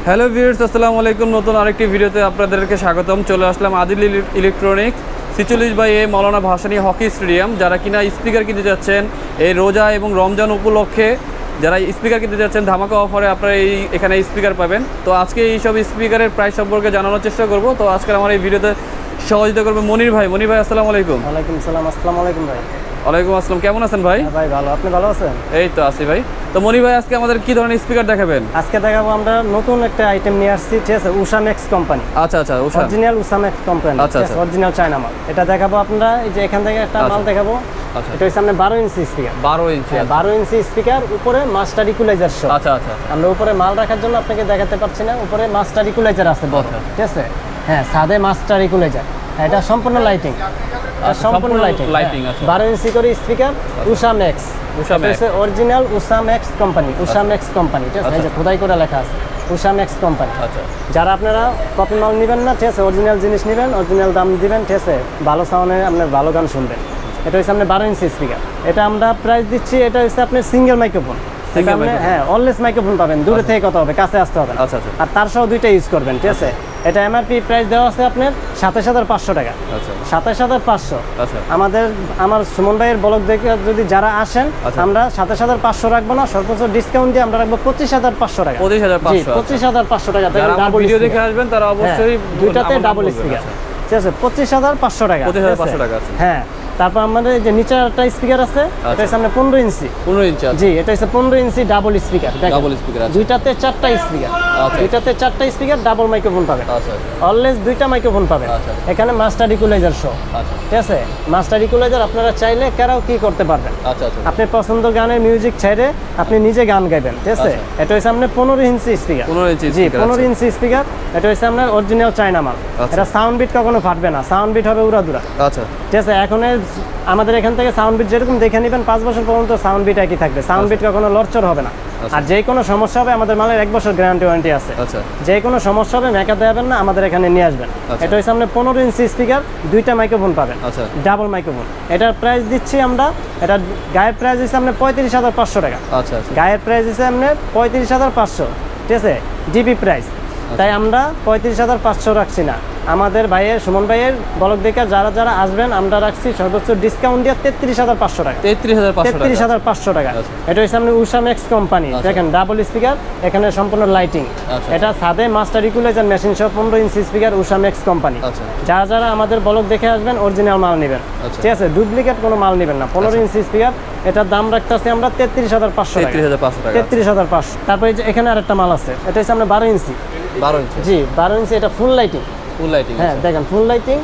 Hello viewers, আসসালামু আলাইকুম। নতুন আরেকটি ভিডিওতে আপনাদেরকে স্বাগতম। চলে আসলাম আদিল ইলেকট্রনিক্স 46/A মৌলানা ভাসানী হকি স্টেডিয়াম। যারা কিনা স্পিকার কিনতে যাচ্ছেন এই রোজা এবং রমজান উপলক্ষে, যারা স্পিকার কিনতে যাচ্ছেন ধামাকা অফারে আপনারা এখানে স্পিকার পাবেন। তো আজকে এইসব স্পিকারের প্রাইস সম্পর্কে জানানোর চেষ্টা করব। তো আজকে আমার এই ভিডিওতে সহযোগিতা করবে মনির ভাই। মনির ভাই আসসালামু আলাইকুম। ওয়ালাইকুম সালাম। আসসালামু আলাইকুম ভাই। ওয়ালাইকুম আসসালাম। কেমন আছেন ভাই? ভাই ভালো, আপনি ভালো আছেন? এই তো আছি ভাই। তো মনির ভাই, আজকে আমাদের কি ধরনের স্পিকার দেখাবেন? আজকে দেখাবো আমরা নতুন একটা আইটেম নিয়ে আসছি, ঠিক আছে? উষা ম্যাক্স কোম্পানি। আচ্ছা আচ্ছা, উষা অরিজিনাল উষা ম্যাক্স কোম্পানি, আচ্ছা আচ্ছা, অরিজিনাল চায়না মাল। এটা দেখাবো আমরা, এই যে এখান থেকে একটা মাল দেখাবো। আচ্ছা, এটা হচ্ছে আমরা 12 ইঞ্চি স্পিকার। 12 ইঞ্চি? 12 ইঞ্চি স্পিকার, উপরে মাস্টার ইকুয়ালাইজার সহ। আচ্ছা আচ্ছা, আমরা উপরে মাল রাখার জন্য আপনাকে দেখাতে পারছি না, উপরে মাস্টার ইকুয়ালাইজার আছে বড়, ঠিক আছে? হ্যাঁ, সাদে মাস্টার ইকুয়ালাইজার। এটা সম্পূর্ণ লাইটিং, সম্পূর্ণ লাইটিং। 12 ইঞ্চি করে স্পিকার, উষা ম্যাক্স। উষা ম্যাক্স অরিজিনাল উষা ম্যাক্স কোম্পানি, উষা ম্যাক্স কোম্পানি, ঠিক আছে? এই যে খোদাই করে লেখা আছে উষা ম্যাক্স কোম্পানি। আচ্ছা, যারা আপনারা কপি মাল নেবেন না, ঠিক আছে, অরিজিনাল জিনিস নেবেন, অরিজিনাল দাম দিবেন, ঠিক আছে? ভালো সাউন্ডে আপনার ভালো গান শুনবেন। এটা হচ্ছে আপনার 12 ইঞ্চি স্পিকার। এটা আমরা প্রাইস দিচ্ছি, এটা হচ্ছে আপনার সিঙ্গেল মাইক্রোফোন। হ্যাঁ, অলওয়েজ মাইক্রোফোন পাবেন, দূরে থেকে কথা হবে, কাছে আসতে হবে না। আচ্ছা আচ্ছা। আর তার সহ দুইটা ইউজ করবেন, ঠিক আছে? এটা এমআরপি প্রাইস দেওয়া আছে আপনার 27,500 টাকা। আচ্ছা, 27,500। আচ্ছা, আমার সুমন ভাইয়ের ব্লগ দেখে যদি যারা আসেন, আমরা 27,500 রাখবো না, সর্বোচ্চ ডিসকাউন্ট দিয়ে আমরা রাখবো 25,500 টাকা। 25,500 টাকা। যারা ভিডিও দেখে আসবেন তারা অবশ্যই দুইটাতে ডাবল স্পিকার, ঠিক আছে? 25,500 টাকা। 25,500 টাকা আছে। হ্যাঁ, তারপর আমাদের যে নিচে একটা স্পিকার আছে, এটা হচ্ছে আমরা 15 ইঞ্চি। 15 ইঞ্চি? জি, এটা হচ্ছে 15 ইঞ্চি ডাবল স্পিকার। ডাবল স্পিকার আছে, দুইটাতে 4টা স্পিকার। দুইটাতে 4টা স্পিকার, ডাবল মাইক্রোফোন পাবেন। আচ্ছা, অলওয়েজ দুইটা মাইক্রোফোন পাবেন। এখানে মাস্টার ইকুয়ালাইজার সহ, ঠিক আছে? মাস্টার ইকুয়ালাইজার আপনারা চাইলে কারাও কি করতে পারবেন। আচ্ছা আচ্ছা, আপনি পছন্দ গানের মিউজিক ছেড়ে আপনি নিজে গান গাইবেন, ঠিক আছে? এটা হচ্ছে আপনার 15 ইঞ্চি স্পিকার। 15 ইঞ্চি? জি, 15 ইঞ্চি স্পিকার। এটা হচ্ছে আপনার অরিজিনাল চায়না মাল। এটা সাউন্ড বিট কখনো ফাটবে না, সাউন্ড বিট হবে উড়াদুরা। আচ্ছা, ঠিক আছে? এখন আমাদের এখান থেকে সাউন্ড বিট যেরকম দেখে নেবেন, 5 বছর পর্যন্ত সাউন্ড বিট একই থাকবে, সাউন্ড বিট কখনো লড়চড় হবে না। আর যে কোনো সমস্যা হবে, আমাদের মালের 1 বছর গ্যারান্টি ওয়ারেন্টি আছে। আচ্ছা, যে কোনো সমস্যা হবে মেকাতে যাবেন না, আমাদের এখানে নিয়ে আসবেন। এটা হচ্ছে আপনার 15 ইঞ্চি স্পিকার, দুইটা মাইক্রোফোন পাবেন। আচ্ছা, ডাবল মাইক্রোফোন। এটার প্রাইস দিচ্ছি আমরা, এটা গায়ের প্রাইস হচ্ছে আপনার 35,500 টাকা। আচ্ছা, গায়ের প্রাইস হচ্ছে আপনার 35,500, ঠিক আছে? DB price. তাই আমরা 35,500 রাখছি না। আমাদের ভাইয়ের, সুমন ভাইয়ের ব্লগ দেখে যারা যারা আসবেন, আমরা রাখছি সর্বোচ্চ ডিসকাউন্ট দিয়ে 33,500 টাকা। 33,500 টাকা। এটা হচ্ছে আপনি উষা ম্যাক্স কোম্পানি। দেখেন, ডাবল স্পিকার, এখানে সম্পূর্ণ লাইটিং। এটা সাদে মাস্টার ইকুয়ালাইজার মেশিন সহ 15 ইঞ্চি স্পিকার, উষা ম্যাক্স কোম্পানি। যারা যারা আমাদের ব্লগ দেখে আসবেন, অরিজিনাল মাল নেবেন, ঠিক আছে? ডুপ্লিকেট কোনো মাল নেবেন না। 15 ইঞ্চি স্পিকার, এটার দাম রাখতেছি আমরা 33,500 টাকা। 33,500। তারপরে এখানে আরেকটা মাল আছে, এটা হচ্ছে আমরা 12 ইঞ্চি। 12 ইঞ্চি? জি, 12 ইঞ্চি। এটা ফুল লাইটিং। ফুল লাইটিং? হ্যাঁ, দেখেন, ফুল লাইটিং,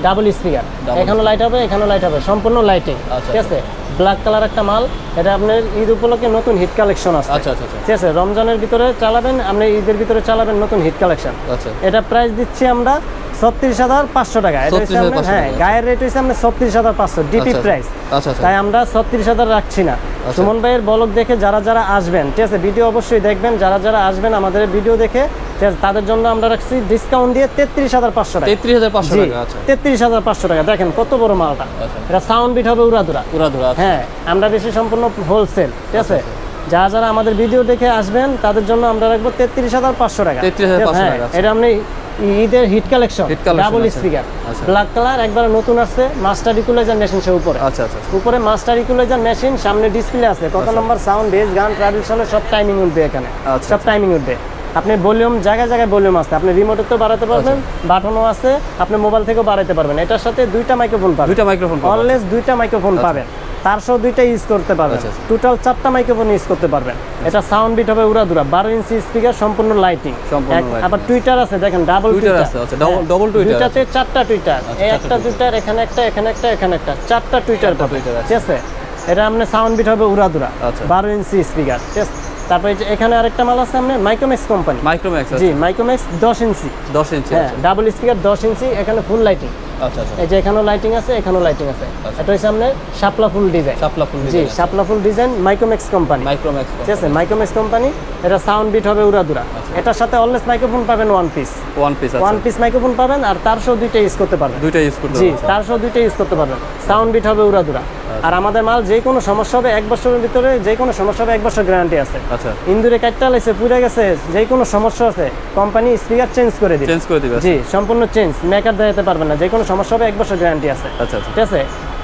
ডাবল স্পিকার। এখানেও লাইট হবে, এখানেও লাইট হবে, সম্পূর্ণ লাইটিং, ঠিক আছে? ব্ল্যাক কালার একটা মাল। এটা আপনার ঈদ উপলক্ষে নতুন হিট কালেকশন আছে। আচ্ছা আচ্ছা, ঠিক আছে? রমজানের ভিতরে চালাবেন, আপনি ঈদের ভিতরে চালাবেন, নতুন হিট কালেকশন। আচ্ছা, এটা প্রাইস দিচ্ছি আমরা 36,500 টাকা। এটা হচ্ছে আমরা, হ্যাঁ, গায়ের রেট হচ্ছে আমরা 36,500 ডিপি প্রাইস। আচ্ছা, তাই আমরা 36,000 রাখছি না। সুমন ভাইয়ের ব্লগ দেখে যারা যারা আসবেন, ঠিক আছে, ভিডিও অবশ্যই দেখবেন। যারা যারা আসবেন আমাদের ভিডিও দেখে, ঠিক আছে, তাদের জন্য আমরা রাখছি ডিসকাউন্ট দিয়ে 33,500 টাকা। 33,500 টাকা? আচ্ছা, 33,500 টাকা। দেখেন কত বড় মালটা। এটা সাউন্ড বিট হবে উড়াদুরা। হ্যাঁ, আমরা বেশি সম্পূর্ণ হোলসেল, ঠিক আছে? যারা যারা আমাদের ভিডিও দেখে আসবেন, তাদের জন্য আমরা রাখবো 33,500 টাকা। 33,500 টাকা। এটা আপনি ঈদের hit collection, double speaker, black colour, একবার নতুন আসছে, মাস্টার ইকুয়ালাইজার মেশিন সে উপরে। আচ্ছা আচ্ছা, উপরে মাস্টার ইকুয়ালাইজার মেশিন, সামনে ডিসপ্লে আছে, কত নম্বর সাউন্ড, বেস, গান, ট্রাডিশনাল সব টাইমিং উঠবে এখানে, সব টাইমিং উঠবে। আপনি ভলিউম, জায়গায় জায়গায় ভলিউম আছে, আপনি রিমোটে তো বাড়াতে পারবেন, বাটনও আছে, আপনি মোবাইল থেকেও বাড়াতে পারবেন। এটার সাথে দুইটা মাইক্রোফোন পাবেন, অলওয়েজ দুইটা মাইক্রোফোন পাবেন। তার সহ দুইটা ইউজ করতে পারবেন, টোটাল 4টা মাইক্রোফোন ইউজ করতে পারবেন। এটা সাউন্ড বিট হবে উড়াদুরা, 12 ইঞ্চি স্পিকার, সম্পূর্ণ লাইটিং। আবার টুইটার আছে, দেখেন, ডাবল টুইটার আছে, ডাবল টুইটার, দুইটাতে 4টা টুইটার, একটা টুইটার, এখানে একটা, এখানে একটা, এখানে একটা, 4টা টুইটার পাবে, ঠিক আছে? এটা আপনি সাউন্ড বিট হবে উড়াদুরা, 12 ইঞ্চি স্পিকার, ঠিক আছে? তারপরে এখানে আরেকটা মাল আছে আপনার মাইক্রোম্যাক্স কোম্পানি। জি, মাইক্রোম্যাক্স 10 ইঞ্চি। হ্যাঁ, ডাবল স্পিকার 10 ইঞ্চি, এখানে ফুল লাইটিং। আচ্ছা আচ্ছা, এই যে এখানেও লাইটিং আছে, এখানেও লাইটিং আছে। এটা হচ্ছে আপনার শাপলা ফুল ডিজাইন। জি, শাপলা ফুল ডিজাইন, মাইক্রোম্যাক্স কোম্পানি। ঠিক আছে? মাইক্রোম্যাক্স কোম্পানি। এটা সাউন্ড বিট হবে উড়াদুরা। এটার সাথে অলওয়েজ মাইক্রোফোন পাবেন, ওয়ান পিস মাইক্রোফোন পাবেন, আর তার সহ দুইটা ইউজ করতে পারবেন। জি, তার সহ দুইটা ইউজ করতে পারবেন। সাউন্ড বিট হবে উড়াদুরা। আর আমাদের মাল যে কোনো সমস্যা হবে 1 বছরের ভিতরে, যে কোনো সমস্যা হবে 1 বছর গ্যারান্টি আছে। আচ্ছা, ইন্দুরে কাটটা লাইছে পুড়ে গেছে, যে কোনো সমস্যা আছে কোম্পানি স্পিকার চেঞ্জ করে দিবে। চেঞ্জ করে দিবে? জি, সম্পূর্ণ চেঞ্জ, মেকার দেখাতে পারবেন না, যে কোনো সমস্যা হবে 1 বছর গ্যারান্টি আছে। আচ্ছা, ঠিক আছে,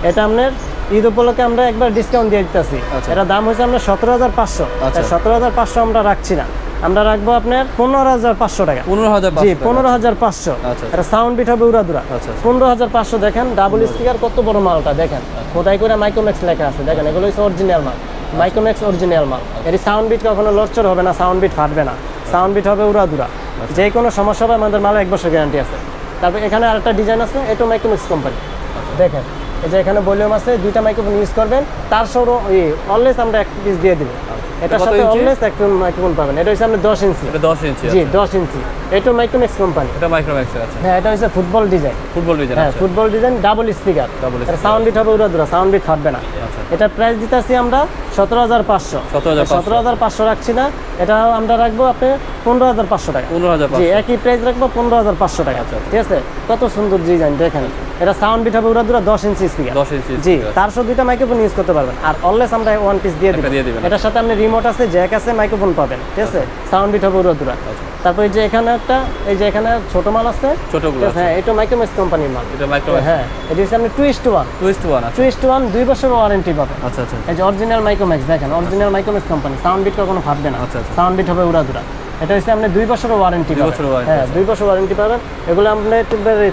এটা আপনার ঈদ উপলক্ষে আমরা একবার ডিসকাউন্ট দিয়ে দিতেছি। এটা দাম হয়েছে আমরা 17,500। 17,500 আমরা রাখছি না, আমরা রাখবো আপনার 15,500 টাকা। 15,500? জি, 15,500। এটা সাউন্ড বিট হবে উড়াদুরা। 15,500। দেখেন ডাবল স্পিকার কত বড় মালটা, দেখেন খোদাই করে মাইক্রোম্যাক্স লেখা আছে, দেখেন এগুলো হচ্ছে অরিজিনাল মাল, মাইক্রোম্যাক্স অরিজিনাল মাল। এর সাউন্ড বিট কখনো লরচর হবে না, সাউন্ড বিট ফাটবে না, সাউন্ড বিট হবে উড়াদুরা। যে কোনো সমস্যা হবে আমাদের মালে 1 বছর গ্যারান্টি আছে। তারপর এখানে আরেকটা ডিজাইন আছে, এটা মাইক্রোম্যাক্স কোম্পানি। দেখেন এই যে এখানে ভলিউম আছে, 2টা মাইক্রোফোন ইউজ করবেন, তার সরো অলওয়েজ আমরা 1 পিস দিয়ে দিব। এটার সাথে অলওয়েজ একটা মাইক্রোফোন পাবেন। এটা হচ্ছে আপনার 10 ইঞ্চি। এটা 10 ইঞ্চি? জি, 10 ইঞ্চি। এটা মাইক্রোম্যাক্স কোম্পানি। এটা মাইক্রোম্যাক্স আছে? হ্যাঁ, এটা হচ্ছে ফুটবল ডিজাইন। Football design? হ্যাঁ, ফুটবল ডিজাইন, ডাবল স্পিকার। এটা সাউন্ড বিট হবে উড়াদুরা, সাউন্ড বিট ফাটবে না। এটা প্রাইস দিতেছি আমরা 17,500। 17,500 রাখছি না, এটা আমরা রাখবো আপনি 15,500 টাকা। 15,500? জি, একই প্রাইস রাখবো 15,500 টাকা। ঠিক আছে, কত সুন্দর ডিজাইন দেখেন। এটা সাউন্ড বিট হবে উড়াদুরা, 10 ইঞ্চি স্পিকার। 10 ইঞ্চি? জি, তার সাথে 2টা মাইক্রোফোন ইউজ করতে পারবেন। আর অলওয়েজ আমরা 1 পিস দিয়ে দিব। এটার সাথে আপনি রিমোট আছে, জ্যাক আছে, মাইক্রোফোন পাবেন। ঠিক আছে, সাউন্ড বিট হবে উড়াদুরা। তারপর এই যে এখানে একটা, এই যে এখানে ছোট মাল আছে, ছোটগুলো? হ্যাঁ, এটা মাইক্রোম্যাক্স কোম্পানির মাল। এটা মাইক্রোম্যাক্স? হ্যাঁ, এটা হচ্ছে আপনি টুইস্ট ওয়ান। Twist one? আচ্ছা, টুইস্ট ওয়ান 2 বছর ওয়ারেন্টি পাবেন। আচ্ছা আচ্ছা। এই যে অরিজিনাল মাইক্রোম্যাক্স, দেখেন original Micromax company, sound beat কখনো ফাটবে না। আচ্ছা, আচ্ছা। সাউন্ড বিট হবে উড়াদুরা। এটা হচ্ছে আপনি 2 বছর ওয়ারেন্টি পাবেন। হ্যাঁ, 2 বছর ওয়ারেন্টি পাবেন। এগুলো আমরা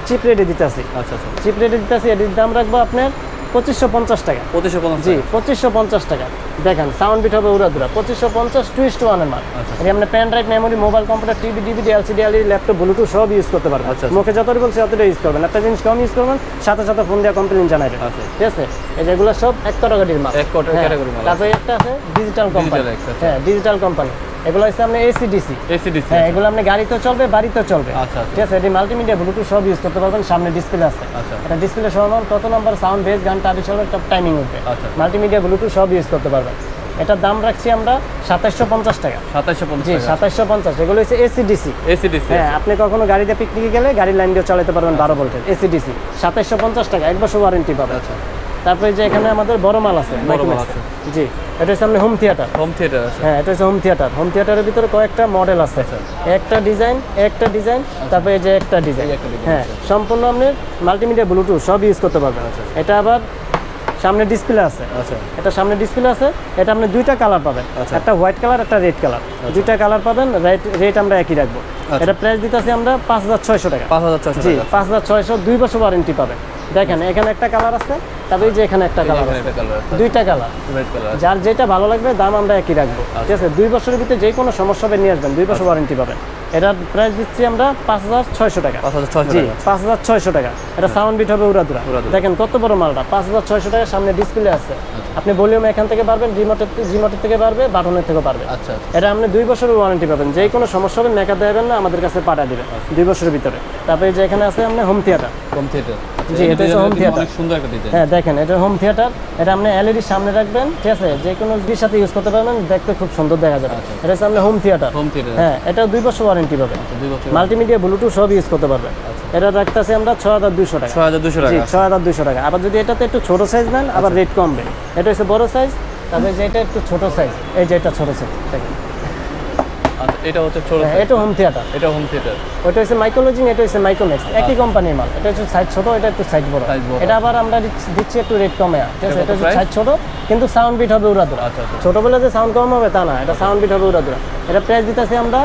চিপ রেটে দিতেছি। আচ্ছা আচ্ছা, চিপ রেটে দিতেছি। এটির দাম রাখবো আপনার 2550 টাকা। 2550? জি, 2550 টাকা। দেখেন সাউন্ড বিট হবে উড়াদুরা, 2550, টুইস্ট ওয়ানের মাল। এটা আপনি pen drive, memory, mobile, computer, TV, DVD, LCD, LED, laptop, Bluetooth সব ইউজ করতে পারবেন। মুখে যতটা বলছে ততটা ইউজ করবেন। একটা জিনিস কম ইউজ করবেন, সাথে সাথে ফোন দিয়ে কমপ্লেইন জানাবেন। ঠিক আছে, এই যেগুলো সব এক ক্যাটাগরির মাল। ক্যাটাগরি মাল। তারপরে একটা আছে ডিজিটাল কোম্পানি। হ্যাঁ, ডিজিটাল কোম্পানি। এগুলো হচ্ছে আপনি এসিডিসি। এসিডিসি? হ্যাঁ, এগুলো আপনি গাড়িতেও চলবে, বাড়িতেও চলবে। আচ্ছা, ঠিক আছে, এটি মাল্টিমিডিয়া, ব্লুটুথ সব ইউজ করতে পারবেন। সামনে ডিসপ্লে আছে। এটা ডিসপ্লে সমান কত নাম্বার, সাউন্ড, বেস, গান, টাবি সব একটা টাইমিং উঠবে। মাল্টিমিডিয়া, ব্লুটুথ সব ইউজ করতে পারবেন। এটার দাম রাখছি আমরা 2750 টাকা। 2750? জি, 2750। এগুলো হচ্ছে এসিডিসি। এসিডিসি? হ্যাঁ, আপনি কখনো গাড়িতে পিকনিকে গেলে গাড়ির লাইন দিয়ে চালাতে পারবেন 12 ভোল্টের এসিডিসি। 2750 টাকা, 1 বছর ওয়ারেন্টি পাবেন। আচ্ছা। তারপরে যে এখানে আমাদের বড় মাল আছে, জি, এটা হচ্ছে আপনার হোম থিয়েটার। হোম থিয়েটার আছে? হ্যাঁ, এটা হচ্ছে হোম থিয়েটার। হোম থিয়েটারের ভিতরে কয়েকটা মডেল আছে, একটা ডিজাইন, তারপরে এই যে একটা ডিজাইন। হ্যাঁ, সম্পূর্ণ আপনি মাল্টিমিডিয়া, ব্লুটুথ সব ইউজ করতে পারবেন। এটা আবার সামনে ডিসপ্লে আছে। আচ্ছা, এটা সামনে ডিসপ্লে আছে। এটা আপনি 2টা কালার পাবেন, একটা হোয়াইট কালার, একটা রেড কালার। 2টা কালার পাবেন, রেট আমরা একই রাখবো। এটা প্রাইস দিতেছি আমরা 5,600 টাকা। 5,600? জি, 5,600, 2 বছর ওয়ারেন্টি পাবেন। দেখেন এখানে একটা কালার আছে, তারপরে যে এখানে একটা কালার আছে, 2টা কালার। যার যেটা ভালো লাগবে দাম আমরা একই রাখবো। ঠিক আছে, 2 বছরের ভিতরে যে কোনো সমস্যা হবে নিয়ে আসবেন, 2 বছর ওয়ারেন্টি পাবেন। এটার প্রাইস দিচ্ছি আমরা 5,600 টাকা। 5,600? জি, 5,600 টাকা। এটা সাউন্ড বিট হবে উড়াদুরা। দেখেন কত বড় মালটা, 5,600 টাকা। সামনে ডিসপ্লে আছে, আপনি ভলিউম এখান থেকে পারবেন, রিমোটের থেকে পারবে, বাটনের থেকে পারবে। আচ্ছা, এটা আপনি 2 বছরের ওয়ারেন্টি পাবেন। যে কোনো সমস্যা হবে মেকআপ দেবেন না, আমাদের কাছে পাঠিয়ে দিবেন 2 বছরের ভিতরে। তারপরে যে এখানে আছে আপনি হোম থিয়েটার। Home theatre? জি, এটা হচ্ছে হোম থিয়েটার। অনেক সুন্দর একটা ডিজাইন। হ্যাঁ, দেখেন এটা হোম থিয়েটার। এটা আপনি এলইডি সামনে রাখবেন, ঠিক আছে, যে কোনো কিছুর সাথে ইউজ করতে পারবেন, দেখতে খুব সুন্দর দেখা যাবে। এটা হচ্ছে আপনি হোম থিয়েটার। Home theatre? হ্যাঁ, এটা 2 বছর ওয়ারেন্টি পাবেন। 2 বছর? মাল্টিমিডিয়া, ব্লুটুথ সব ইউজ করতে পারবেন। এটা রাখতেছি আমরা 6,200 টাকা। 6,200 টাকা? জি, 6,200 টাকা। আবার যদি এটাতে একটু ছোট সাইজ নেন, আবার রেট কমবে। এটা হচ্ছে বড় সাইজ, তারপরে যে এটা একটু ছোট সাইজ, এই যে এটা ছোট সাইজ দেখেন। আচ্ছা, এটা হচ্ছে ছোট? এটা হোম থিয়েটার। এটা হোম থিয়েটার? ওটা হচ্ছে মাইক্রোলজিং, এটা হচ্ছে মাইক্রোম্যাক্স, একই কোম্পানির মাল। এটা হচ্ছে সাইজ ছোট, এটা একটু সাইজ বড়। এটা আবার আমরা দিচ্ছি একটু রেট কমে। ঠিক আছে, এটা হচ্ছে সাইজ ছোট, কিন্তু সাউন্ড বিট হবে উড়াদুরা। ছোট বলে যে সাউন্ড কম হবে তা না, এটা সাউন্ড বিট হবে উড়াদুরা। এটা প্রাইস দিতেছি আমরা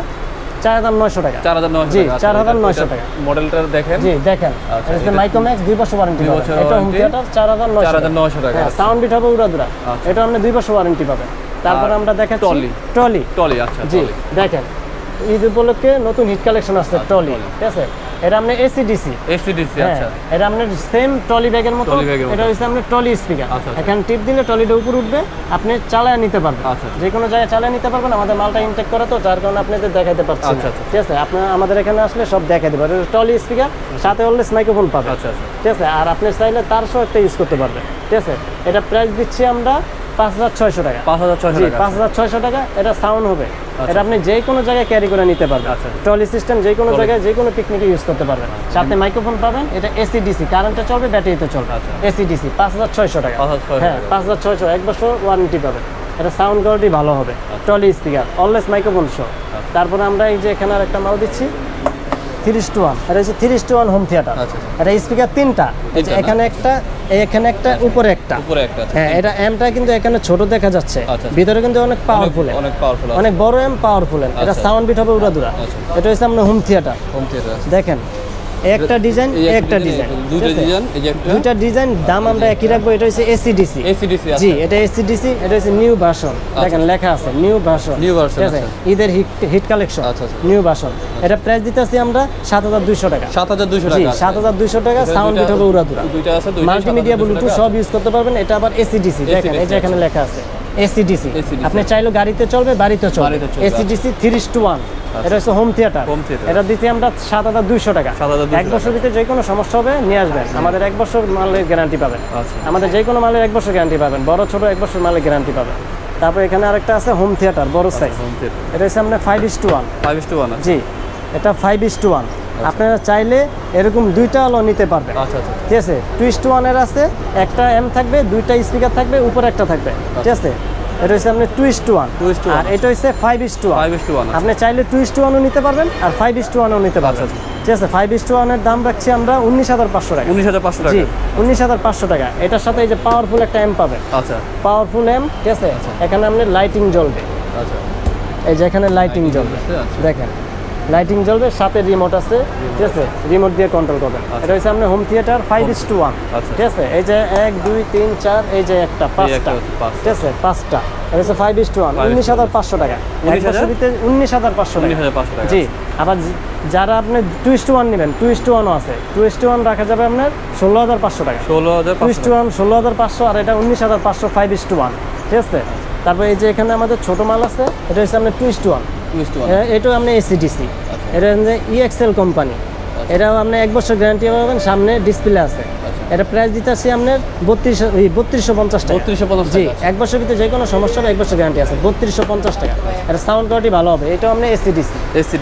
4,900 টাকা। 4,900? জি, 4,900 টাকা। মডেলটা দেখেন। জি, দেখেন এটা হচ্ছে মাইক্রোম্যাক্স, 2 বছর ওয়ারেন্টি পাবেন। এটা হোম থিয়েটার 4,900 টাকা। সাউন্ড বিট হবে উড়াদুরা। এটা আপনি 2 বছর ওয়ারেন্টি পাবেন। তারপর আমরা দেখেন ট্রলি। আচ্ছা, জি, দেখেন ঈদ উপলক্ষে নতুন হিট কালেকশন আসছে ট্রলি। ঠিক আছে, এটা আপনি এসিডিসি। আচ্ছা, এটা আপনার সেম ট্রলি ব্যাগের মতো। এটা হচ্ছে আপনার ট্রলি স্পিকার। এখানে টিপ দিলে ট্রলিটা উপরে উঠবে, আপনি চালায় নিতে পারবেন। যে কোনো জায়গায় চালায় নিতে পারবেন। আমাদের মালটা ইনটেক করা তো, যার কারণে আপনাদের দেখাইতে পারছি না। ঠিক আছে, আপনি আমাদের এখানে আসলে সব দেখাই দেবেন। ট্রলি স্পিকার, সাথে অলওয়েজ মাইক্রোফোন পাবেন। ঠিক আছে, আর আপনি চাইলে তার সহ একটা ইউজ করতে পারবেন। ঠিক আছে, এটা প্রাইস দিচ্ছি আমরা 5,600 টাকা। 5,600 টাকা। 5,600 টাকা। এটা সাউন্ড হবে, এটা আপনি যে কোনো জায়গায় ক্যারি করে নিতে পারবেন। ট্রলি সিস্টেম যে কোনো জায়গায় যে কোনো পিকনিকে ইউজ করতে পারবেন। সাথে মাইক্রোফোন পাবেন, এটা এসি ডিসি, কারেন্টে চলবে, ব্যাটারিতে চলবে। এসি ডিসি 5,600 টাকা। হ্যাঁ 5,600, 1 বছর ওয়ারেন্টি পাবেন। এটা সাউন্ড কোয়ালিটি ভালো হবে। Trolley speaker, always microphone show. তারপরে আমরা এই যে এখানে আরেকটা মাল দিচ্ছি 3:1, এটা হচ্ছে 3:1 হোম থিয়েটার। এটা স্পিকার 3টা, এখানে একটা, এখানে একটা, উপরে একটা। হ্যাঁ এটা এমটা কিন্তু এখানে ছোট দেখা যাচ্ছে, ভিতরে কিন্তু অনেক পাওয়ারফুল, অনেক বড় এম, পাওয়ারফুল। এটা সাউন্ড বিট হবে উড়াদুরা। এটা হচ্ছে আপনার হোম থিয়েটার। দেখেন একটা ডিজাইন, একটা ডিজাইন, দুইটা ডিজাইন, দাম আমরা একই রাখবো। এটা হচ্ছে এসিডিসি। জি এটা এসিডিসি, এটা হচ্ছে নিউ ভার্সন। দেখেন লেখা আছে নিউ ভার্সন, ঠিক আছে, ঈদের হিট কালেকশন, নিউ ভার্সন। এটা প্রাইস দিতেছি আমরা 7,200 টাকা। 7,200 টাকা। 7,200 টাকা। সাউন্ড বিট হবে উড়াদুরা, মাল্টিমিডিয়া ব্লুটুথ সব ইউজ করতে পারবেন। এটা আবার এসিডিসি, দেখেন এই যে এখানে লেখা আছে এসিডিসি। আপনি চাইলে গাড়িতে চলবে, বাড়িতে চলবে। এসিডিসি 3:1, এটা হচ্ছে হোম থিয়েটার। এটা দিচ্ছি আমরা 7,200 টাকা। 1 বছর ভিতরে যে কোনো সমস্যা হবে নিয়ে আসবেন, আমাদের 1 বছর মালের গ্যারান্টি পাবেন। আমাদের যে কোনো মালের 1 বছর গ্যারান্টি পাবেন, বড় ছোট 1 বছর মালের গ্যারান্টি পাবেন। তারপর এখানে আরেকটা আছে হোম থিয়েটার বড় সাইজ, এটা হচ্ছে আপনার 5:1। 5:1 জি এটা 5:1। আপনারা চাইলে এরকম দুইটা আলো নিতে পারবেন। ঠিক আছে, 2:1 এর আছে, একটা এম থাকবে, দুইটা স্পিকার থাকবে, উপরে একটা থাকবে। ঠিক আছে, এটা হচ্ছে আপনি 2:1, আর এটা হচ্ছে 5:1। আপনি চাইলে 2:1ও নিতে পারবেন আর 5:1ও নিতে পারবেন। ঠিক আছে, 5:1 এর দাম রাখছি আমরা 19,500 টাকা। 19,500 টাকা। জি 19,500 টাকা। এটার সাথে এই যে পাওয়ারফুল একটা এম পাবেন। আচ্ছা পাওয়ারফুল এম, ঠিক আছে, এখানে আপনি লাইটিং জ্বলবে। আচ্ছা এই যে এখানে লাইটিং জ্বলবে, দেখেন লাইটিং জ্বলবে, সাথে রিমোট আছে। ঠিক আছে, রিমোট দিয়ে কন্ট্রোল করবেন। এটা হচ্ছে আপনার হোম থিয়েটার 5:1। ঠিক আছে, এই যে 1 2 3 4, এই যে একটা 5টা, ঠিক আছে 5টা। এটা হচ্ছে 5:1, 19,500 টাকা। 19,500 টাকা। জি আবার যারা আপনি 2:1 নেবেন, 2:1ও আছে। 2:1 রাখা যাবে আপনার 16,500 টাকা। 2:1 16,500, আর এটা 19,500 5:1। ঠিক আছে, তারপর এই যে এখানে আমাদের ছোট মাল আছে, এটা হচ্ছে আপনার 2:1। এটাও আপনি এসিডিসি, এটা হচ্ছে ইএক্সএল কোম্পানি। এটাও আপনি 1 বছর গ্যারান্টি পাবেন, সামনে ডিসপ্লে আছে। এটা প্রাইস দিতেছি আপনার 3250 টাকা। জি 1 বছর ভিতরে যে কোনো সমস্যা হবে 1 বছর গ্যারান্টি আছে, 3250 টাকা। এটা সাউন্ড কোয়ালিটি ভালো হবে। এটাও আপনি এসিডিসি।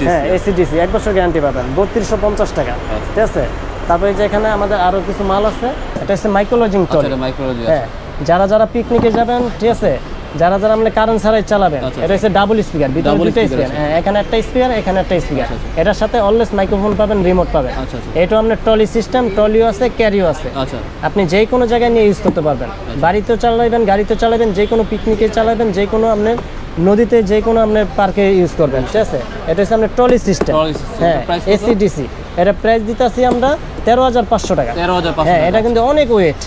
হ্যাঁ এসিডিসি 1 বছর গ্যারান্টি পাবেন, 3250 টাকা। ঠিক আছে, তারপরে যে এখানে আমাদের আরো কিছু মাল আছে, এটা হচ্ছে মাইক্রোলজিং ট্রলি। হ্যাঁ যারা যারা পিকনিকে যাবেন, ঠিক আছে, যারা যারা আপনি কারেন্ট ছাড়াই চালাবেন, এটা হচ্ছে ডাবল স্পিকার, ভিতরে দুটো স্পিকার। হ্যাঁ এখানে একটা স্পিকার, এখানে একটা স্পিকার। এটার সাথে অলওয়েজ মাইক্রোফোন পাবেন, রিমোট পাবেন। এটা আপনার ট্রলি সিস্টেম, ট্রলিও আছে, ক্যারিও আছে। আপনি যে কোনো জায়গায় নিয়ে ইউজ করতে পারবেন, বাড়িতেও চালাবেন, গাড়িতেও চালাবেন, যে কোনো পিকনিকে চালাবেন, যে কোনো আপনার নদীতে, যে কোনো আপনার পার্কে ইউজ করবেন। ঠিক আছে, এটা হচ্ছে আপনার ট্রলি সিস্টেম। হ্যাঁ এসিডিসি। এটা প্রাইস দিতেছি আমরা 13,500 টাকা। হ্যাঁ এটা কিন্তু অনেক ওয়েট।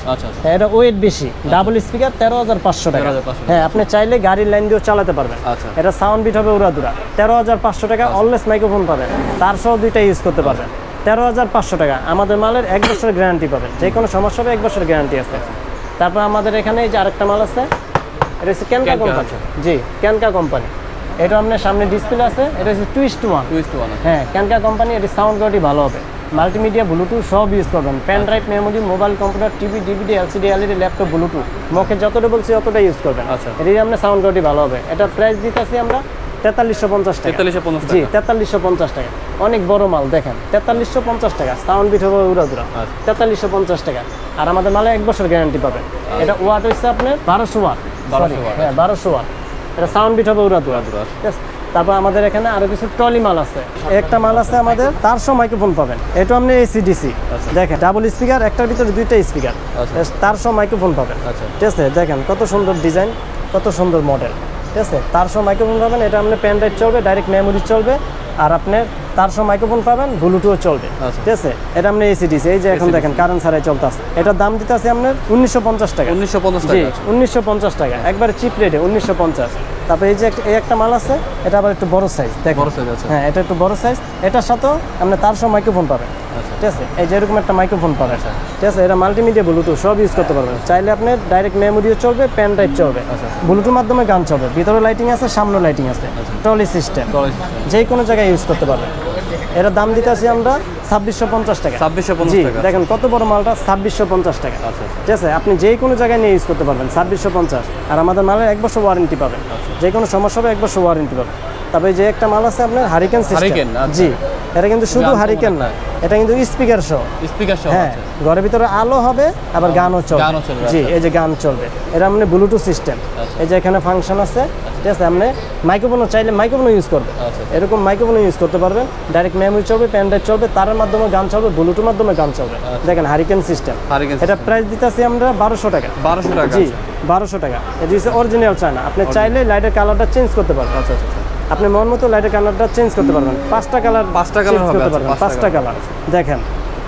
হ্যাঁ এটা ওয়েট বেশি, ডাবল স্পিকার 13,500 টাকা। হ্যাঁ আপনি চাইলে গাড়ির লাইন দিয়েও চালাতে পারবেন। এটা সাউন্ড বিট হবে উড়াদুরা। 13,500 টাকা। অলওয়েজ মাইক্রোফোন পাবেন, তার সহ দুইটা ইউজ করতে পারবেন। 13,500 টাকা। আমাদের মালের 1 বছরের গ্যারান্টি পাবেন, যে কোনো সমস্যা হবে 1 বছরের গ্যারান্টি আছে। তারপর আমাদের এখানে এই যে আরেকটা মাল আছে, এটা হচ্ছে ক্যানকা কোম্পানি। জি ক্যানকা কোম্পানি। এটা আপনার সামনে ডিসপ্লে আছে, এটা হচ্ছে 2:1। হ্যাঁ ক্যানকা কোম্পানি। এটি সাউন্ড কোয়ালিটি ভালো হবে, মাল্টিমিডিয়া ব্লুটুথ সব ইউজ করবেন। Pen drive, memory, mobile, computer, TV, DVD, LCD, LED, laptop, Bluetooth, মুখে যতটা বলছি অতটা ইউজ করবেন। এটি আপনার সাউন্ড কোয়ালিটি ভালো হবে। এটা প্রাইস দিতেছি আমরা 4350 টাকা। জি 4350 টাকা। অনেক বড় মাল, দেখেন 4350 টাকা। সাউন্ড বিট হবে উড়াদুরা, 4350 টাকা। আর আমাদের মালে 1 বছর গ্যারান্টি পাবেন। এটা ওয়াট হচ্ছে আপনার 1200 ওয়াট। হ্যাঁ 1200 ওয়াট। এটা সাউন্ড বিট হবে উড়াদুরা। ঠিক আছে, তারপর আমাদের এখানে আরো কিছু ট্রলি মাল আছে। একটা মাল আছে আমাদের 400 মাইক্রোফোন পাবেন। এটা আপনি এসিডিসি, দেখেন ডাবল স্পিকার, একটার ভিতরে দুইটা স্পিকার, 400 মাইক্রোফোন পাবেন। ঠিক আছে, দেখেন কত সুন্দর ডিজাইন, কত সুন্দর মডেল। ঠিক আছে, 400 মাইক্রোফোন পাবেন। এটা আপনি পেন ড্রাইভ চলবে, ডাইরেক্ট মেমোরি চলবে, আর আপনার 400 মাইক্রোফোন পাবেন, ব্লুটুথও চলবে। ঠিক আছে, এটা আপনি এসিডিসি, এই যে এখন দেখেন কারেন্ট ছাড়াই চলতেছে। এটার দাম দিতে আছে আপনার 1950 টাকা। 1950 টাকা, একবারে চিপ রেটে 1950। তারপরে এই যে একটা মাল আছে, এটা আবার একটু বড় সাইজ, দেখেন। হ্যাঁ এটা একটু বড় সাইজ। এটার সাথেও আপনি 400 মাইক্রোফোন পাবেন। ঠিক আছে, এই যে এরকম একটা মাইক্রোফোন পাবেন। ঠিক আছে, এটা মাল্টিমিডিয়া ব্লুটুথ সব ইউজ করতে পারবেন। চাইলে আপনি ডাইরেক্ট মেমোরিও চলবে, পেন ড্রাইভ চলবে, ব্লুটুথ মাধ্যমে গান চলবে, ভিতরে লাইটিং আছে, সামনে লাইটিং আছে, ট্রলি সিস্টেম, যে কোনো জায়গায় ইউজ করতে পারবেন। এটার দাম দিতে আছি আমরা 2650 টাকা। 2650 জি, টাকা। দেখেন কত বড় মালটা, 2650 টাকা। আচ্ছা আচ্ছা। ঠিক আছে, আপনি যে কোনো জায়গায় নিয়ে ইউজ করতে পারবেন 2650। আর আমাদের মালের 1 বছর ওয়ারেন্টি পাবেন, যে কোনো সমস্যা হবে 1 বছর ওয়ারেন্টি পাবেন। তারপরে যে একটা মাল আছে আপনার হারিকেন সিস্টেম। হারিকেন, আচ্ছা। জি, এটা কিন্তু শুধু গান হারিকেন না, এটা কিন্তু স্পিকার সহ। স্পিকার সহ হ্যাঁ, আছে। ঘরের ভিতরে আলো হবে, আবার গানও চলবে। গানও চলবে, জি, আচ্ছা। এই যে গান চলবে, এটা মানে ব্লুটুথ সিস্টেম। আচ্ছা। এই যে এখানে ফাংশন আছে, ঠিক আছে। আপনি মাইক্রোফোনও চাইলে মাইক্রোফোনও ইউজ করবে, আচ্ছা। এরকম মাইক্রোফোনও ইউজ করতে পারবেন। ডাইরেক্ট মেমোরি চলবে, পেন ড্রাইভ চলবে, তারের মাধ্যমে গান চলবে, ব্লুটুথের মাধ্যমে গান চলবে। দেখেন হারিকেন সিস্টেম। হারিকেন এটা প্রাইস দিতেছি আমরা 1200 টাকা। 1200 টাকা। জি, 1200 টাকা। এটা হচ্ছে অরিজিনাল চায়না। আপনি চাইলে লাইটের কালারটা চেঞ্জ করতে পারবেন। আচ্ছা আচ্ছা। আপনি মন মতো লাইটের কালারটা চেঞ্জ করতে পারবেন। 5টা কালার হবে, করতে আচ্ছা, পারবেন, 5টা কালার। দেখেন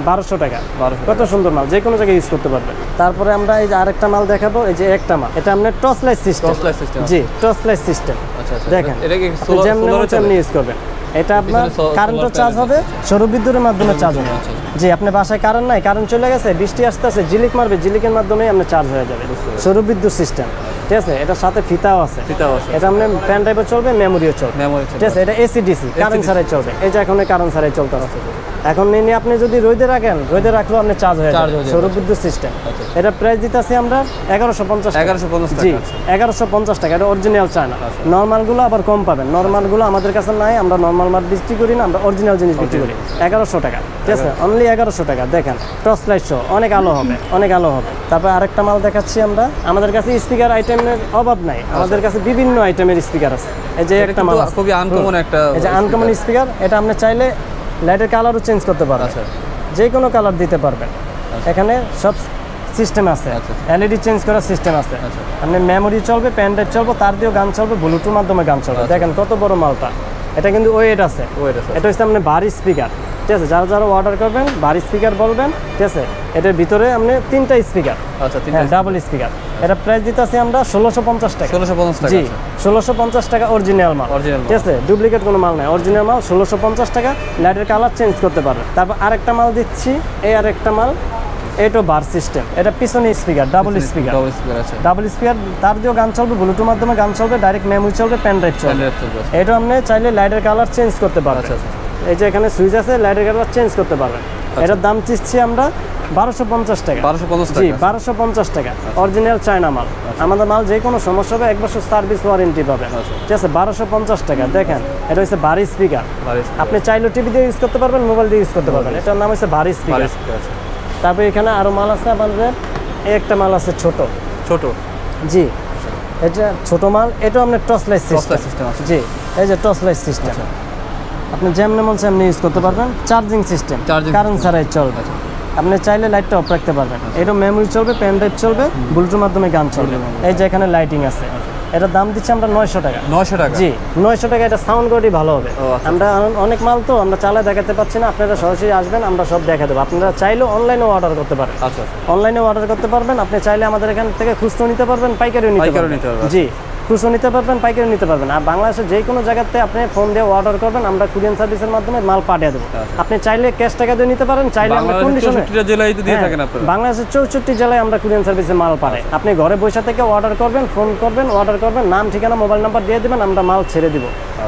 1200 টাকা, 1200 কত সুন্দর মাল, যে কোনো জায়গায় ইউজ করতে পারবেন। তারপরে আমরা এই যে আরেকটা মাল দেখাবো, এই যে একটা মাল, এটা আপনার torch light system. Torch light system. জি, টর্চ লাইট সিস্টেম। আচ্ছা আচ্ছা। দেখেন এটা কি আপনি সোলার যেমনি মন তেমনি ইউজ করবেন। এটা আপনার কারেন্টও চার্জ হবে, সৌর বিদ্যুতের মাধ্যমে চার্জ হবে। জি, আপনি বাসায় কারেন্ট নাই, কারেন্ট চলে গেছে, বৃষ্টি আসতেছে, ঝিলিক মারবে, ঝিলিকের মাধ্যমে আপনার চার্জ হয়ে যাবে। সৌর বিদ্যুৎ সিস্টেম, ঠিক আছে। এটার সাথে ফিতাও আছে। ফিতাও আছে। এটা আপনার পেন ড্রাইভে চলবে, মেমোরিও চলবে। মেমোরি ঠিক আছে। এটা এসি ডিসি, কারেন্ট ছাড়াই চলবে। এই যে এখন কারেন্ট ছাড়াই চলতে আছে। এখন নিয়ে আপনি যদি রোদে রাখেন, রোদে রাখলেও আপনি চার্জ হয়ে যাবে, সৌর বিদ্যুৎ সিস্টেম। এটা প্রাইস দিতেছি আমরা 1150 টাকা। 1150 টাকা। জি, 1150 টাকা। এটা অরিজিনাল চায়না। নরমালগুলো আবার কম পাবেন, নরমালগুলো আমাদের কাছে নাই, আমরা নরমাল মাল বিক্রি করি না, আমরা অরিজিনাল জিনিস বিক্রি করি। 1100 টাকা, ঠিক আছে, অনলি 1100 টাকা। দেখেন টর্চ লাইট সহ, অনেক আলো হবে, অনেক আলো হবে। তারপর আরেকটা মাল দেখাচ্ছি আমরা। আমাদের কাছে স্পিকার আইটেমের অভাব নাই, আমাদের কাছে বিভিন্ন আইটেমের স্পিকার আছে। এই যে একটা মাল আছে, খুবই আনকমন একটা, এই যে আনকমন স্পিকার। এটা আপনি চাইলে লাইটের কালারও চেঞ্জ করতে পারবেন। আচ্ছা। যে কোনো কালার দিতে পারবেন। এখানে সব সিস্টেম আছে, আচ্ছা। এলইডি চেঞ্জ করার সিস্টেম আছে। আচ্ছা। আপনি মেমোরি চলবে, পেন ড্রাইভ চলবে, তার দিয়েও গান চলবে, ব্লুটুথের মাধ্যমে গান চলবে। দেখেন কত বড় মালটা। এটা কিন্তু ওয়েট আছে। এটা হচ্ছে আপনি ভারী স্পিকার, ঠিক আছে। যারা যারা অর্ডার করবেন ভারী স্পিকার বলবেন, ঠিক আছে। এটার ভিতরে আপনি 3টা স্পিকার, আচ্ছা, হ্যাঁ, ডাবল স্পিকার। এটা প্রাইস দিতেছি আমরা 1650 টাকা। 1650 টাকা। জি, 1650 টাকা অরিজিনাল মাল, অরিজিনাল ঠিক আছে। ডুপ্লিকেট কোনো মাল নাই, অরিজিনাল মাল। 1650 টাকা। লাইটের কালার চেঞ্জ করতে পারবেন। তারপর আরেকটা মাল দিচ্ছি, এই আরেকটা মাল, এটা বার সিস্টেম। এটা পিছনে speaker, double speaker. Double speaker আছে। ডাবল স্পিকার, তার দিয়েও গান চলবে, ব্লুটুথের মাধ্যমে গান চলবে, ডাইরেক্ট মেমোরি চলবে, পেন ড্রাইভ চলবে। এটা আপনি চাইলে লাইটের কালার চেঞ্জ করতে পারবেন। আচ্ছা আচ্ছা। এই যে এখানে সুইচ আছে, লাইটের কালার চেঞ্জ করতে পারবেন। এটার দাম চিচ্ছি আমরা 1250 টাকা। 1250 জি, টাকা। 1250 টাকা, অরিজিনাল চায়না মাল। আমাদের মাল যে কোনো সমস্যা হবে 1 বছর সার্ভিস ওয়ারেন্টি পাবেন, ঠিক আছে। 1250 টাকা। দেখেন এটা হচ্ছে ভারী স্পিকার। আপনি চাইলে টিভি দিয়ে ইউজ করতে পারবেন, মোবাইল দিয়ে ইউজ করতে পারবেন। এটার নাম হচ্ছে ভারী স্পিকার। তারপরে এখানে আরো মাল আছে আমাদের। এই একটা মাল আছে ছোট ছোট। জি, এটা ছোট মাল। এটা আপনার টর্চ লাইট সিস্টেম। জি, এই যে টর্চ লাইট সিস্টেম। আপনি যেমন মন সেমনি ইউজ করতে পারবেন। চার্জিং সিস্টেম, কারেন্ট ছাড়াই চলবে। আপনি চাইলে লাইটটা অফ রাখতে পারবেন। এটা মেমোরি চলবে, পেন ড্রাইভ চলবে, ব্লুটুথের মাধ্যমে গান চলবে। এই যে এখানে লাইটিং আছে। এটার দাম দিচ্ছি আমরা 900 টাকা। 900 টাকা। জি, 900 টাকা। এটা সাউন্ড কোয়ালিটি ভালো হবে। আমরা অনেক মাল তো আমরা চালায় দেখাতে পাচ্ছি না, আপনারা সরাসরি আসবেন, আমরা সব দেখা দেবো। আপনারা চাইলে অনলাইনেও অর্ডার করতে পারেন। আচ্ছা। অনলাইনেও অর্ডার করতে পারবেন। আপনি চাইলে আমাদের এখান থেকে খুচরো নিতে পারবেন, পাইকারিও নিতে পারবেন। জি, খুচরো নিতে পারবেন, পাইকারি নিতে পারবেন। আর বাংলাদেশের যে কোনো জায়গাতে আপনি ফোন দিয়ে অর্ডার করবেন, আমরা কুরিয়ার সার্ভিসের মাধ্যমে মাল পাঠিয়ে দেবো। আপনি চাইলে ক্যাশ টাকা দিয়ে নিতে পারেন, চাইলে আমরা কন্ডিশনে। বাংলাদেশের 64 জেলায় আমরা কুরিয়ার সার্ভিসে মাল পাঠাই। আপনি ঘরে বসে থেকে অর্ডার করবেন, ফোন করবেন, অর্ডার করবেন, নাম ঠিকানা মোবাইল নাম্বার দিয়ে দেবেন, আমরা মাল ছেড়ে দিব।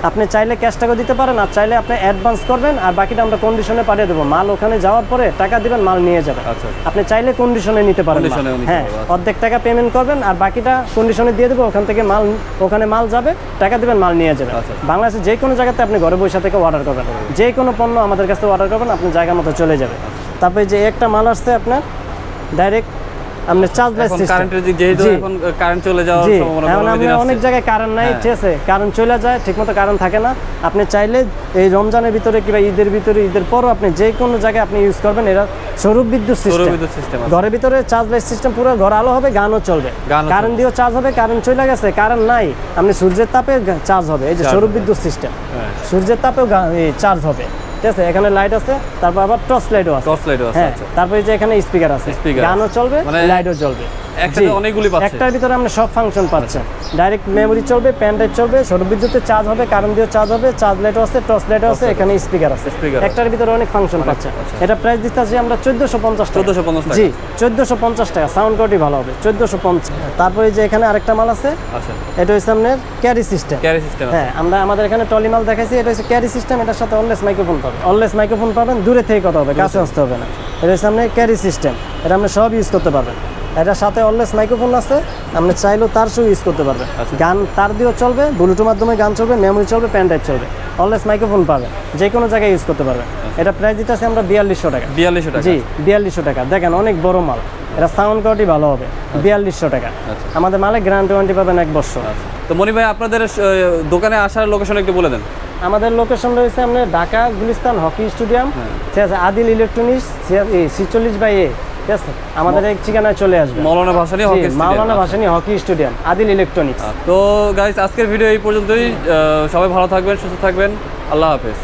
আপনি চাইলে ক্যাশ টাকা দিতে পারেন, আর চাইলে আপনি অ্যাডভান্স করবেন, আর বাকিটা আমরা কন্ডিশনে পাঠিয়ে দেবো। মাল ওখানে যাওয়ার পরে টাকা দিবেন, মাল নিয়ে যাবেন। আপনি চাইলে কন্ডিশনে নিতে পারেন। হ্যাঁ, অর্ধেক টাকা পেমেন্ট করবেন, আর বাকিটা কন্ডিশনে দিয়ে দেবো। ওখান থেকে মাল, ওখানে মাল যাবে, টাকা দিবেন, মাল নিয়ে যাবেন। বাংলাদেশের যে কোনো জায়গাতে আপনি ঘরে বসে থেকে অর্ডার করবেন, যে কোনো পণ্য আমাদের কাছে অর্ডার করবেন, আপনি জায়গা মতো চলে যাবে। তারপরে যে একটা মাল আসছে আপনার ডাইরেক্ট আপনি চার্জলেস সিস্টেম। কারেন্টের দিক যেহেতু এখন কারেন্ট চলে যাওয়ার সম্ভাবনা, এখন আমরা অনেক জায়গায় কারেন্ট নাই, ঠিক আছে, কারেন্ট চলে যায়, ঠিকমতো কারেন্ট থাকে না। আপনি চাইলে এই রমজানের ভিতরে কিংবা ঈদের ভিতরে, ঈদের পরও আপনি যে কোনো জায়গায় আপনি ইউজ করবেন। এরা সৌর বিদ্যুৎ সিস্টেম। ঘরের ভিতরে চার্জলেস সিস্টেম, পুরো ঘর আলো হবে, গানও চলবে। কারেন্ট দিয়েও চার্জ হবে, কারেন্ট চলে গেছে, কারেন্ট নাই, আপনি সূর্যের তাপে চার্জ হবে। এই যে সৌর বিদ্যুৎ সিস্টেম, সূর্যের তাপেও চার্জ হবে, ঠিক আছে। এখানে লাইট আছে, তারপর আবার টর্চ লাইটও আছে। হ্যাঁ, তারপরে যে এখানে স্পিকার আছে, গানও চলবে, লাইটও জ্বলবে। একসাথে অনেকগুলি পাচ্ছেন। একটার ভিতরে আপনি সব ফাংশন পাচ্ছেন। ডাইরেক্ট মেমোরি চলবে, পেন ড্রাইভ চলবে, সৌর বিদ্যুতে চার্জ হবে, কারেন্ট দিয়ে চার্জ হবে, চার্জ লাইটও আছে, টর্চ লাইটও আছে, এখানে স্পিকার আছে। একটার ভিতরে অনেক ফাংশন পাচ্ছেন। এটা প্রাইস দিতেছি আমরা 1450 টাকা। 1450 টাকা। জি 1450 টাকা। সাউন্ড কোয়ালিটি ভালো হবে 1450। তারপরে যে এখানে আরেকটা মাল আছে, আচ্ছা এটা হচ্ছে আপনার ক্যারি সিস্টেম। ক্যারি সিস্টেম আছে। হ্যাঁ, আমাদের এখানে টলি মাল দেখাইছি, এটা হচ্ছে ক্যারি সিস্টেম। এটার সাথে অলওয়েজ মাইক্রোফোন পাবেন, অলওয়েজ মাইক্রোফোন পাবেন, দূরে থেকে কথা হবে, কাছে আসতে হবে না। এটা হচ্ছে আপনার ক্যারি সিস্টেম, এটা আপনি সব ইউজ করতে পারবেন। এটার সাথে অলওয়েজ মাইক্রোফোন আছে, আপনি চাইলেও তার সহ ইউজ করতে পারবেন। গান তার দিয়েও চলবে, ব্লুটুথের মাধ্যমে গান চলবে, মেমোরি চলবে, পেন ড্রাইভ চলবে, অলওয়েজ মাইক্রোফোন পাবেন, যে কোনো জায়গায় ইউজ করতে পারবেন। এটা প্রাইস দিতেছে আমরা 4200 টাকা। 4200 টাকা। জি 4200 টাকা। দেখেন অনেক বড় মাল, এটা সাউন্ড কোয়ালিটি ভালো হবে। 4200 টাকা। আমাদের মালে গ্যারান্টি ওয়ারেন্টি পাবেন 1 বছর। তো মনি ভাই, আপনাদের দোকানে আসার লোকেশন একটু বলে দেন। আমাদের লোকেশন রয়েছে আপনার ঢাকা গুলিস্তান হকি স্টেডিয়াম, ঠিক আছে, আদিল ইলেকট্রনিক্স 46/A, ঠিক আছে। আমাদের এক ঠিকানায় চলে আসবে, Maulana Bhasani hockey stadium. Maulana Bhasani hockey stadium, Adil electronics. তো গাইস, আজকের ভিডিও এই পর্যন্তই। সবাই ভালো থাকবেন, সুস্থ থাকবেন। আল্লাহ হাফেজ।